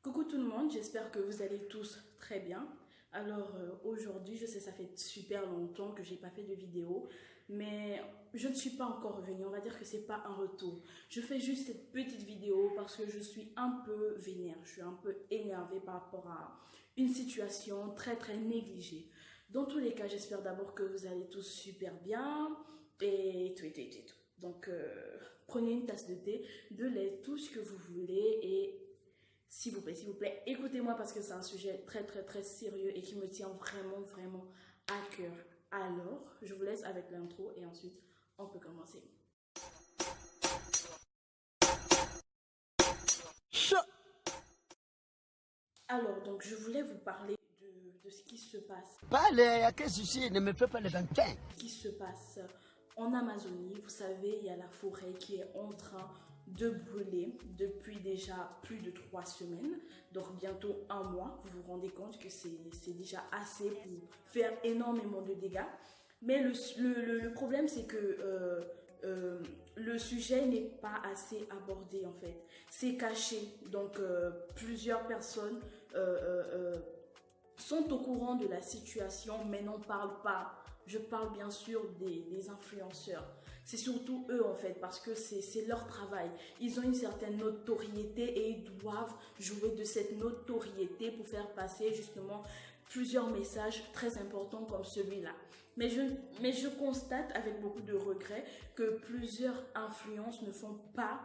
Coucou tout le monde, j'espère que vous allez tous très bien. Alors aujourd'hui, je sais ça fait super longtemps que j'ai pas fait de vidéo, mais je ne suis pas encore revenue, on va dire que c'est pas un retour. Je fais juste cette petite vidéo parce que je suis un peu vénère, je suis un peu énervée par rapport à une situation très négligée. Dans tous les cas, j'espère d'abord que vous allez tous super bien et tout. Donc prenez une tasse de thé, de lait, tout ce que vous voulez et s'il vous plaît, écoutez-moi parce que c'est un sujet très sérieux et qui me tient vraiment à cœur. Alors, je vous laisse avec l'intro et ensuite, on peut commencer. Alors, donc, je voulais vous parler de ce qui se passe. Parle, à quel souci? Ne me fais pas le gantin. Ce qui se passe en Amazonie. Vous savez, il y a la forêt qui est en train de brûler depuis déjà plus de 3 semaines, donc bientôt un mois. Vous vous rendez compte que c'est déjà assez pour faire énormément de dégâts. Mais le problème, c'est que le sujet n'est pas assez abordé en fait. C'est caché, donc plusieurs personnes sont au courant de la situation mais n'en parlent pas. Je parle bien sûr des influenceurs. C'est surtout eux en fait parce que c'est leur travail. Ils ont une certaine notoriété et ils doivent jouer de cette notoriété pour faire passer justement plusieurs messages très importants comme celui-là. Mais je constate avec beaucoup de regret que plusieurs influences ne font pas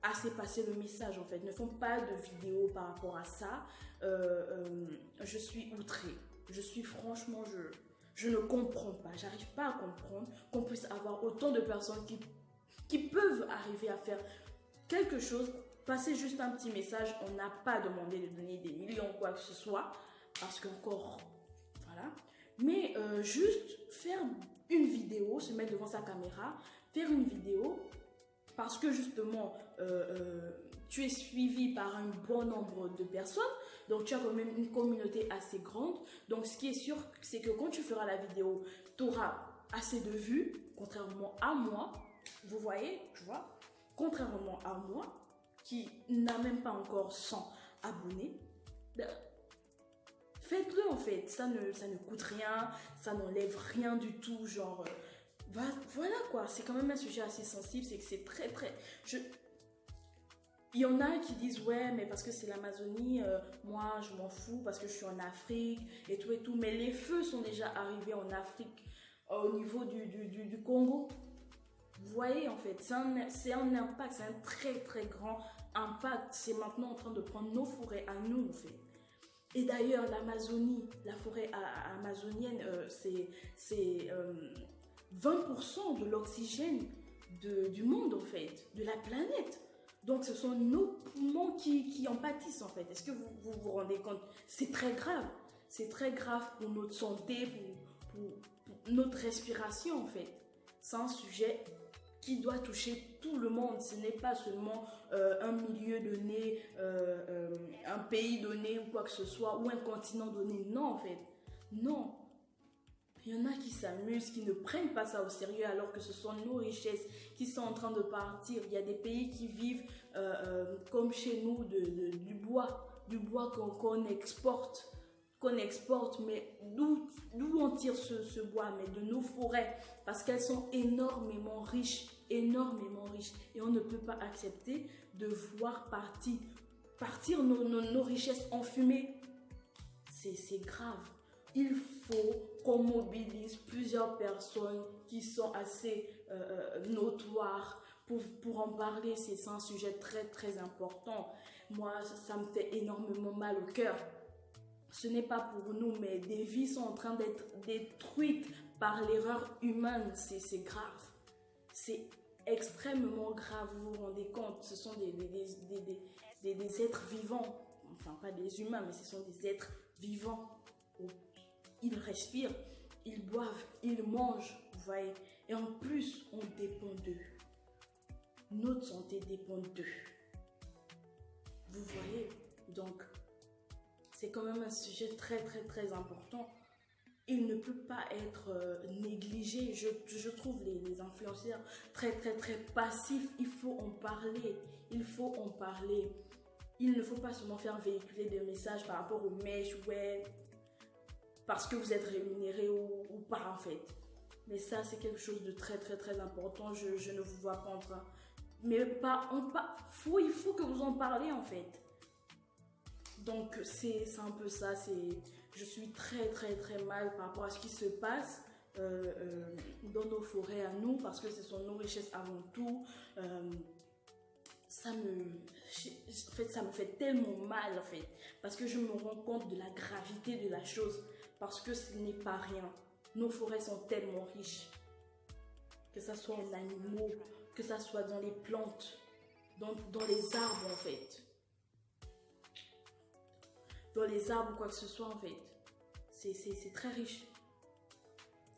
assez passer le message en fait, ne font pas de vidéos par rapport à ça. Je suis outrée. Je suis franchement, je ne comprends pas. J'arrive pas à comprendre qu'on puisse avoir autant de personnes qui peuvent arriver à faire quelque chose, passer juste un petit message. On n'a pas demandé de donner des millions quoi que ce soit, parce qu'encore, voilà. Mais juste faire une vidéo, se mettre devant sa caméra, faire une vidéo, parce que justement, tu es suivi par un bon nombre de personnes, donc tu as quand même une communauté assez grande. Donc ce qui est sûr, c'est que quand tu feras la vidéo, tu auras assez de vues, contrairement à moi, vous voyez, tu vois, contrairement à moi, qui n'a même pas encore 100 abonnés. Faites-le en fait, ça ne coûte rien, ça n'enlève rien du tout, genre... voilà quoi, c'est quand même un sujet assez sensible, c'est que c'est Il y en a qui disent ouais mais parce que c'est l'Amazonie, moi je m'en fous parce que je suis en Afrique et tout, mais les feux sont déjà arrivés en Afrique au niveau du Congo. Vous voyez en fait, c'est un impact, c'est un très grand impact, c'est maintenant en train de prendre nos forêts à nous en fait. Et d'ailleurs l'Amazonie, la forêt amazonienne, c'est 20% de l'oxygène du monde en fait, de la planète. Donc ce sont nos poumons qui en pâtissent en fait. Est-ce que vous rendez compte? C'est très grave. C'est très grave pour notre santé, pour notre respiration en fait. C'est un sujet qui doit toucher tout le monde. Ce n'est pas seulement un milieu donné, un pays donné ou quoi que ce soit, ou un continent donné. Non en fait. Non. Il y en a qui s'amusent, qui ne prennent pas ça au sérieux alors que ce sont nos richesses qui sont en train de partir. Il y a des pays qui vivent comme chez nous du bois qu'on exporte, mais d'où on tire ce bois? Mais de nos forêts, parce qu'elles sont énormément riches, et on ne peut pas accepter de voir partir nos richesses en fumée. C'est grave. Il faut qu'on mobilise plusieurs personnes qui sont assez notoires pour en parler. C'est un sujet très important. Moi, ça me fait énormément mal au cœur. Ce n'est pas pour nous, mais des vies sont en train d'être détruites par l'erreur humaine. C'est grave. C'est extrêmement grave, vous vous rendez compte. Ce sont des êtres vivants. Enfin, pas des humains, mais ce sont des êtres vivants. Ils respirent, ils boivent, ils mangent, vous voyez. Et en plus, on dépend d'eux. Notre santé dépend d'eux. Vous voyez, donc, c'est quand même un sujet très important. Il ne peut pas être négligé. Je trouve les influenceurs très passifs. Il faut en parler. Il faut en parler. il ne faut pas seulement faire véhiculer des messages par rapport aux mèches, ouais, parce que vous êtes rémunéré ou pas en fait. Mais ça, c'est quelque chose de très très très important. Je ne vous vois pas en train. Mais il faut que vous en parlez en fait. Donc c'est un peu ça. Je suis très très très mal par rapport à ce qui se passe dans nos forêts à nous, parce que ce sont nos richesses avant tout. Ça me fait tellement mal en fait, parce que je me rends compte de la gravité de la chose, parce que ce n'est pas rien. Nos forêts sont tellement riches, que ça soit en animaux, que ça soit dans les plantes, dans les arbres en fait. Dans les arbres ou quoi que ce soit en fait. C'est très riche.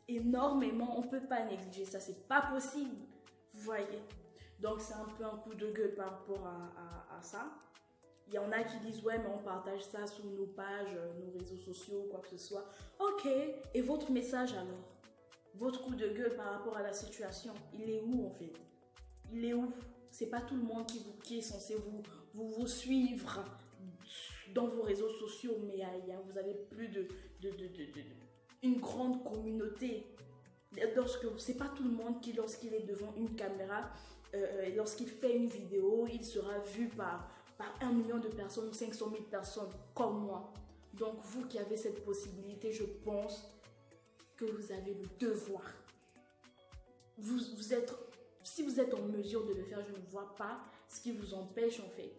Énormément, on ne peut pas négliger ça, c'est pas possible. Vous voyez? Donc c'est un peu un coup de gueule par rapport à ça. Il y en a qui disent ouais mais on partage ça sur nos pages, nos réseaux sociaux, quoi que ce soit. Ok, et votre message alors? Votre coup de gueule par rapport à la situation, il est où en fait? Il est où? C'est pas tout le monde qui est censé vous suivre dans vos réseaux sociaux, mais vous avez plus une grande communauté. C'est pas tout le monde qui, lorsqu'il est devant une caméra, lorsqu'il fait une vidéo, il sera vu par 1 million de personnes ou 500 000 personnes comme moi. Donc vous qui avez cette possibilité, je pense que vous avez le devoir. Si vous êtes en mesure de le faire, je ne vois pas ce qui vous empêche en fait.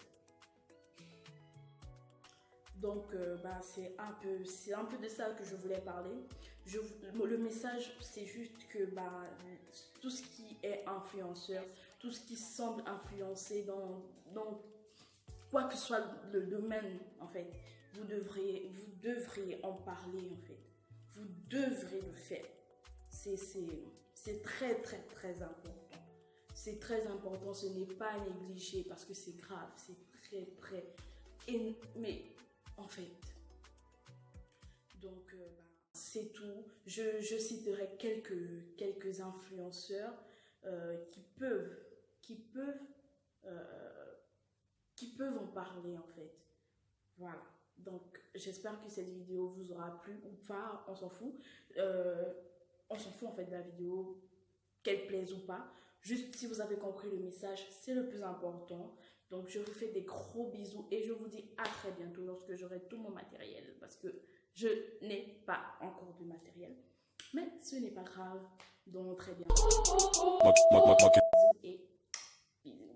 Donc c'est un peu de ça que je voulais parler. Le message, c'est juste que tout ce qui est influenceur, tout ce qui semble influencer dans quoi que soit le domaine en fait, vous devrez en parler en fait. Vous devrez le faire. C'est très très très important. C'est très important, ce n'est pas à négliger parce que c'est grave, c'est très très... Mais en fait, donc c'est tout. Je citerai quelques influenceurs qui peuvent en parler en fait. Voilà. Donc j'espère que cette vidéo vous aura plu ou pas, on s'en fout. On s'en fout en fait de la vidéo, qu'elle plaise ou pas. Juste si vous avez compris le message, c'est le plus important. Donc je vous fais des gros bisous et je vous dis à très bientôt lorsque j'aurai tout mon matériel, parce que je n'ai pas encore de matériel. Mais ce n'est pas grave. Donc très bientôt. Bisous et bisous.